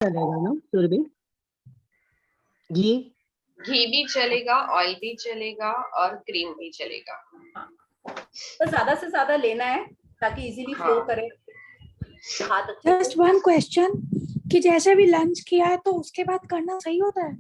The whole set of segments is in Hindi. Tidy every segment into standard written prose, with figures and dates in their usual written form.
चलेगा ना सुरभि? घी? घी भी चलेगा, ऑयल भी चलेगा और क्रीम भी चलेगा। तो ज्यादा से ज्यादा लेना है ताकि इजीली फ्लो करे हाथ अच्छे से। जस्ट वन क्वेश्चन कि जैसे भी लंच किया है तो उसके बाद करना सही होता है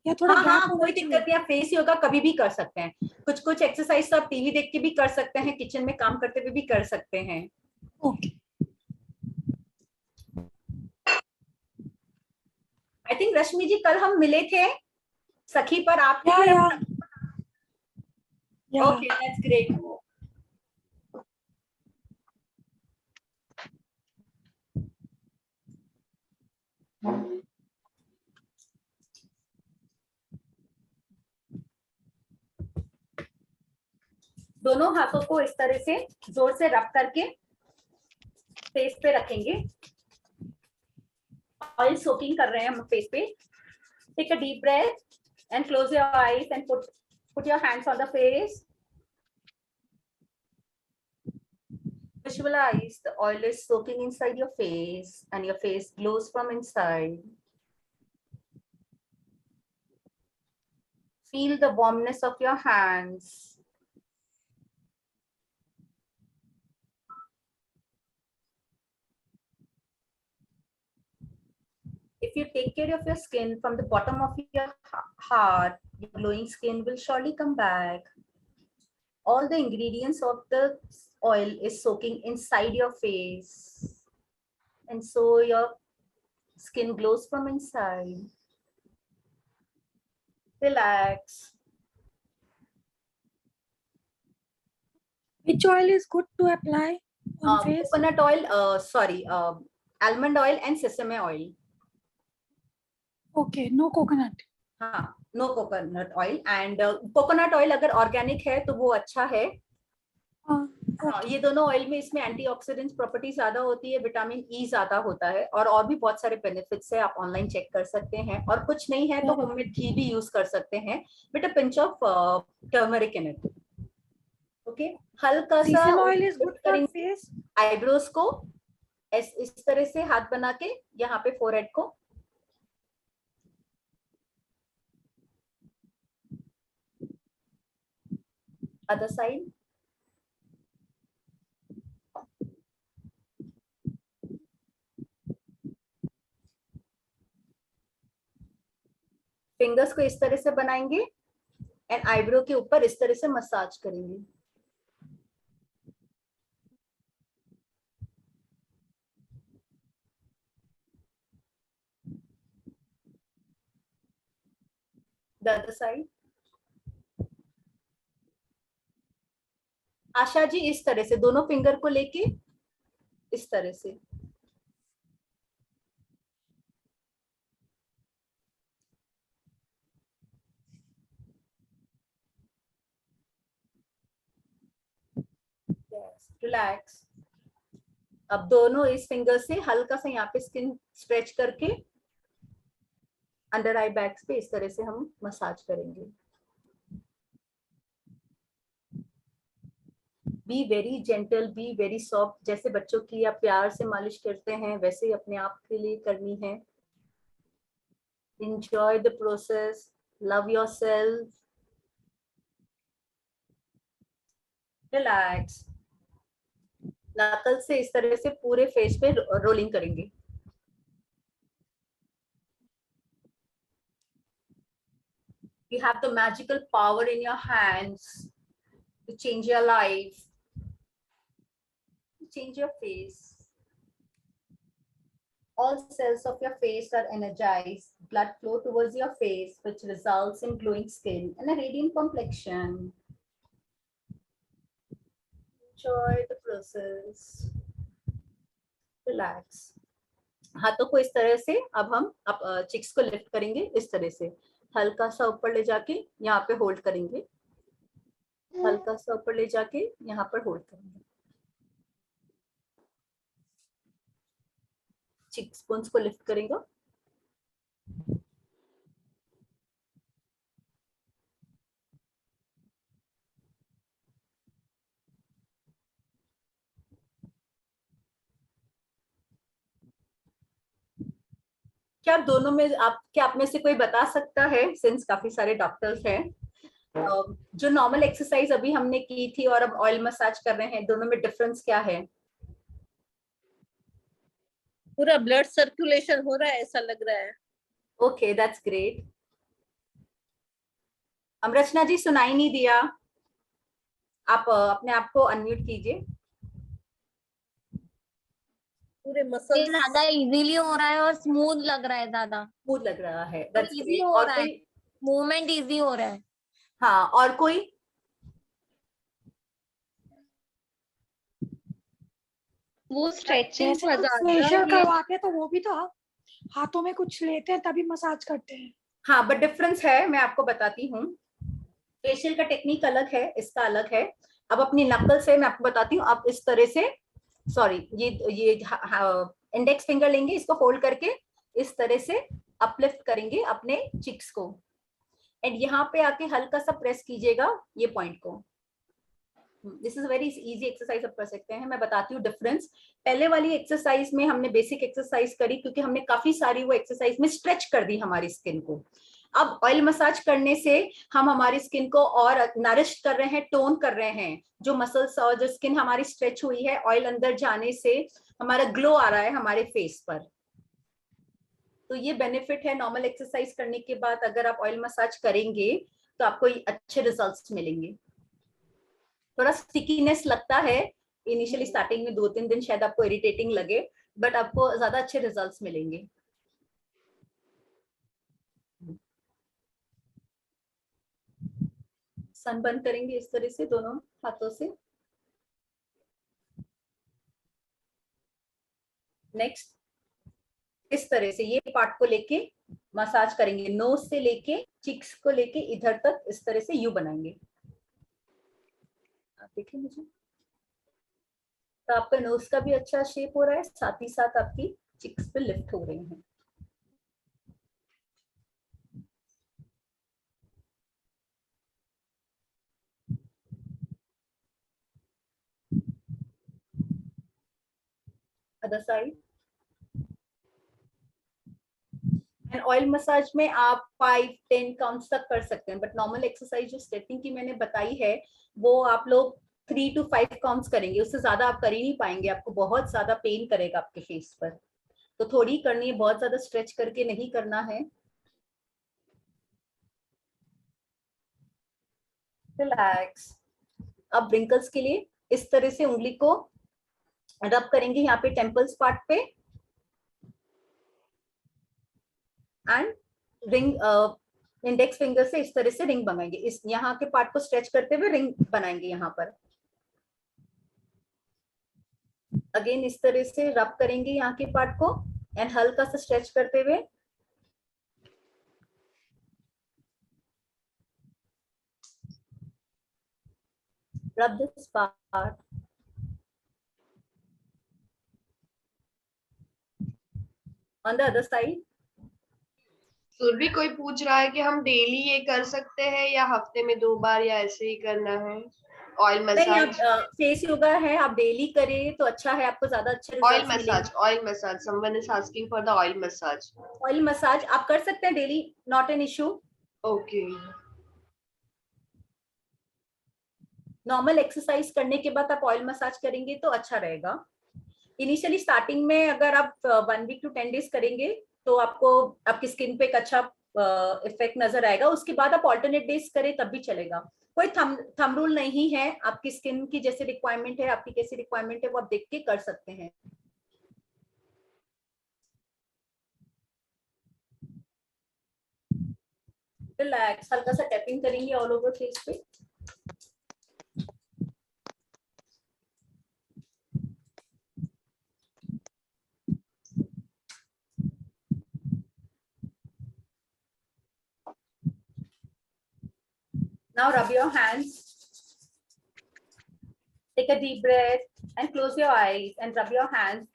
या थोड़ा हाँ गैप हाँ, होना कोई दिक्कत नहीं, आप फेस योगा कभी भी कर सकते हैं। कुछ कुछ एक्सरसाइज तो आप टीवी देख के भी कर सकते हैं, किचन में काम करते हुए भी कर सकते हैं। ओके। आई थिंक रश्मि जी कल हम मिले थे सखी पर, आप थे या ओके, दैट्स ग्रेट। दोनों हाथों को इस तरह से जोर से रब करके फेस पे रखेंगे। ऑयल सोकिंग कर रहे हैं हम फेस पे। Take a deep breath and close your eyes and put your hands on the face. Visualize the oil is soaking inside your face and your face glows from inside. Feel the warmness of your hands. If you take care of your skin from the bottom of your heart, your glowing skin will surely come back. All the ingredients of the oil is soaking inside your face. And so your skin glows from inside. Relax. which oil is good to apply on face? Coconut oil, almond oil and sesame oil. Okay, no coconut. हाँ, no coconut oil. And coconut oil अगर ऑर्गेनिक है तो वो अच्छा है। हाँ, ये दोनों ऑयल में इसमें एंटीऑक्सीडेंट प्रॉपर्टी ज्यादा होती है, विटामिन ई ज्यादा होता है और भी बहुत सारे बेनिफिट्स है। आप ऑनलाइन चेक कर सकते हैं। और कुछ नहीं है तो होममेड घी भी यूज कर सकते हैं with a pinch of turmeric in it. Okay, हल्का सा oil is good for face. Eyebrows को इस तरह से हाथ बना के यहाँ पे फोरहेड को अदर साइड। फिंगर्स को इस तरह से बनाएंगे एंड आईब्रो के ऊपर इस तरह से मसाज करेंगे। The other side. Asha ji इस तरह से दोनों फिंगर को लेके इस तरह से रिलैक्स। अब दोनों इस फिंगर से हल्का सा यहाँ पे स्किन स्ट्रेच करके अंडर आई बैग्स पे इस तरह से हम मसाज करेंगे। Be very gentle, be very soft. जैसे बच्चों की आप प्यार से मालिश करते हैं वैसे ही अपने आप के लिए करनी है। Enjoy the process, love yourself, relax। नकल से इस तरह से पूरे फेस पे रोलिंग करेंगे। You have the magical power in your hands to change your life, to change your face. All cells of your face are energized. Blood flow towards your face, which results in glowing skin and a radiant complexion. Enjoy the process. Relax. हाथों को इस तरह से अब हम चिक्स को लिफ्ट करेंगे इस तरह से, हल्का सा ऊपर ले जाके यहाँ पे होल्ड करेंगे, हल्का सा ऊपर ले जाके यहाँ पर होल्ड करेंगे। चिक्स बोन्स को लिफ्ट करेंगे। क्या आप दोनों में आप में से कोई बता सकता है, सिंस काफी सारे डॉक्टर्स हैं, जो नॉर्मल एक्सरसाइज अभी हमने की थी और अब ऑयल मसाज कर रहे हैं, दोनों में डिफरेंस क्या है? पूरा ब्लड सर्कुलेशन हो रहा है ऐसा लग रहा है। Okay, that's great. Amarchana ji, सुनाई नहीं दिया, आप अपने आप को अनम्यूट कीजिए। पूरे ये मसल्स ज्यादा इजीली हो रहा है और स्मूथ लग रहा है, ज्यादा स्मूथ लग रहा है, दैट्स इजी ग्रेट। हो और रहा है, कोई? मूवमेंट इजी हो रहा है। हाँ, और कोई? वो स्ट्रेचिंग जैसे हम ज्यादा फेशियल ये करवाते हैं तो वो भी तो हाथों में कुछ लेते हैं तभी मसाज करते हैं। हाँ, बट डिफरेंस है, मैं आपको बताती हूँ। फेशियल का टेक्निक अलग है, इसका अलग है। अब अपनी नकल से मैं आपको बताती हूँ, आप इस तरह से, सॉरी, ये इंडेक्स फिंगर लेंगे, इसको होल्ड करके इस तरह से अपलिफ्ट करेंगे अपने चिक्स को, एंड यहाँ पे आके हल्का सा प्रेस कीजिएगा ये पॉइंट को। This is very easy exercise, आप कर सकते हैं। मैं बताती हूँ डिफरेंस। पहले वाली एक्सरसाइज में हमने बेसिक एक्सरसाइज करी, क्योंकि हमने काफी सारी वो एक्सरसाइज में स्ट्रेच कर दी हमारी स्किन को। अब ऑयल मसाज करने से हम हमारी स्किन को और नरिश कर रहे हैं, टोन कर रहे हैं। जो मसल्स और जो स्किन हमारी स्ट्रेच हुई है, ऑयल अंदर जाने से हमारा ग्लो आ रहा है हमारे फेस पर। तो ये बेनिफिट है नॉर्मल एक्सरसाइज करने के बाद। अगर आप ऑयल मसाज करेंगे तो आपको अच्छे रिजल्ट्स मिलेंगे। थोड़ा स्टिकीनेस लगता है इनिशियली, स्टार्टिंग में 2-3 दिन शायद आपको इरिटेटिंग लगे, बट आपको ज्यादा अच्छे रिजल्ट्स मिलेंगे। सन बंद करेंगे इस तरह से दोनों हाथों से। नेक्स्ट, इस तरह से ये पार्ट को लेके मसाज करेंगे, नोज से लेके चिक्स को लेके इधर तक, इस तरह से यू बनाएंगे। आप देखिए मुझे, तो आपका नोज का भी अच्छा शेप हो रहा है, साथ ही साथ आपकी चिक्स पे लिफ्ट हो रहे हैं। Other side. And oil massage में आप 5-10 काउंट्स तक कर सकते हैं, बट नॉर्मल एक्सरसाइज जो स्ट्रेचिंग की मैंने बताई है, वो आप लोग 3 to 5 काउंट्स करेंगे, उससे ज्यादा आप कर ही नहीं पाएंगे। आपको बहुत ज्यादा पेन करेगा आपके फेस पर, तो थोड़ी करनी है, बहुत ज्यादा स्ट्रेच करके नहीं करना है। रिलैक्स। अब रिंकल्स के लिए इस तरह से उंगली को रब करेंगे यहाँ पे टेम्पल्स पार्ट पे, एंड रिंग इंडेक्स फिंगर से इस तरह से रिंग बनाएंगे। इस यहाँ के पार्ट को स्ट्रेच करते हुए रिंग बनाएंगे यहाँ पर। अगेन इस तरह से रब करेंगे यहाँ के पार्ट को, एंड हल्का सा स्ट्रेच करते हुए rub this part. On the other side. Surabhi, कोई पूछ रहा है कि हम डेली ये कर सकते हैं या हफ्ते में 2 बार या ऐसे ही करना है ऑयल नहीं, मसाज? आप फेस योगा है, आप डेली करें तो अच्छा है, आपको ज्यादा अच्छे ऑयल रिजल्ट्स मसाज, मिलेंगे। Oil massage, someone is asking for the oil massage. Oil massage आप कर सकते हैं daily, not an issue. Okay. Normal exercise करने के बाद आप ऑयल मसाज करेंगे तो अच्छा रहेगा। इनिशियली स्टार्टिंग में अगर आप 1 week to 10 days करेंगे तो आपको आपकी स्किन पे एक अच्छा इफेक्ट नजर आएगा। उसके बाद आप ऑल्टरनेट डेज करें तब भी चलेगा, कोई थंब रूल नहीं है। आपकी स्किन की जैसे रिक्वायरमेंट है, आपकी कैसी रिक्वायरमेंट है, वो आप देख के कर सकते हैं। रिलैक्स, हल्का सा टैपिंग करेंगे ऑल ओवर फेस पे। Now rub your hands. Take a deep breath and close your eyes and rub your hands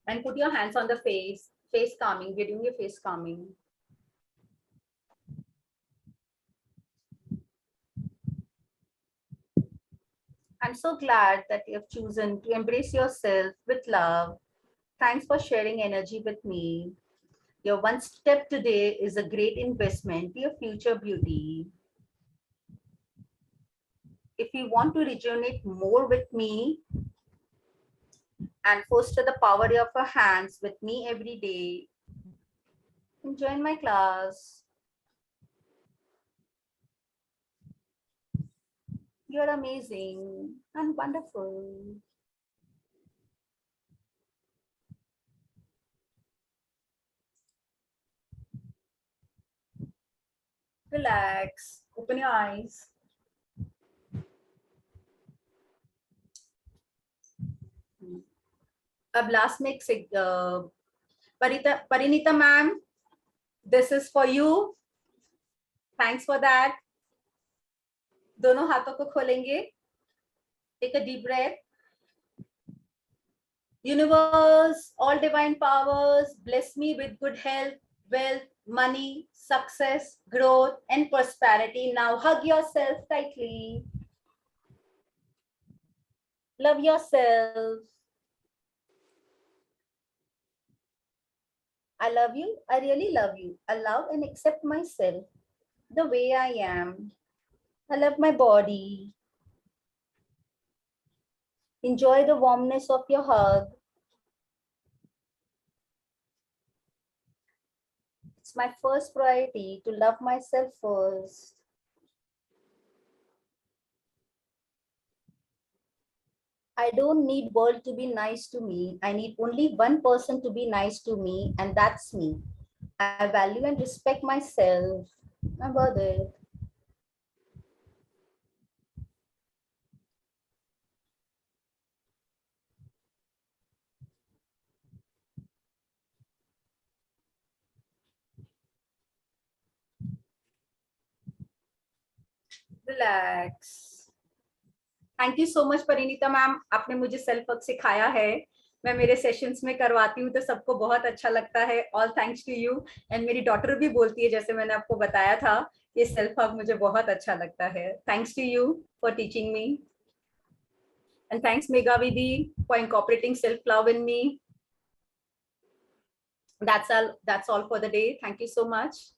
and put your hands on the face. Face calming. We're doing a face calming. I'm so glad that you have chosen to embrace yourself with love. Thanks for sharing energy with me. Your one step today is a great investment to your future beauty. If you want to rejuvenate more with me and foster the power of your hands with me every day, join my class. You're amazing and wonderful. Relax, open your eyes. अब लास्ट में Parinita ma'am, this is for you. Thanks for that. दोनों हाथों को खोलेंगे. Take a deep breath. Universe, all divine powers, bless me with good health, wealth, money, success, growth, and prosperity. Now hug yourself tightly. Love yourself. I love you. I really love you. I love and accept myself the way I am. I love my body. Enjoy the warmness of your hug. It's my first priority to love myself first. I don't need world to be nice to me. I need only one person to be nice to me, and that's me. I value and respect myself. I'm worth it. Relax. Thank you so much Parineeta ma'am, आपने मुझे सेल्फ हग सिखाया है. मैं मेरे सेशंस में करवाती हूँ तो सबको बहुत अच्छा लगता है. All thanks to you. And मेरी डॉटर भी बोलती है, जैसे मैंने आपको बताया था, ये सेल्फ हग मुझे बहुत अच्छा लगता है. Thanks to you for teaching me. And thanks Megha दीदी for incorporating self love in me. That's all for the day. Thank you so much.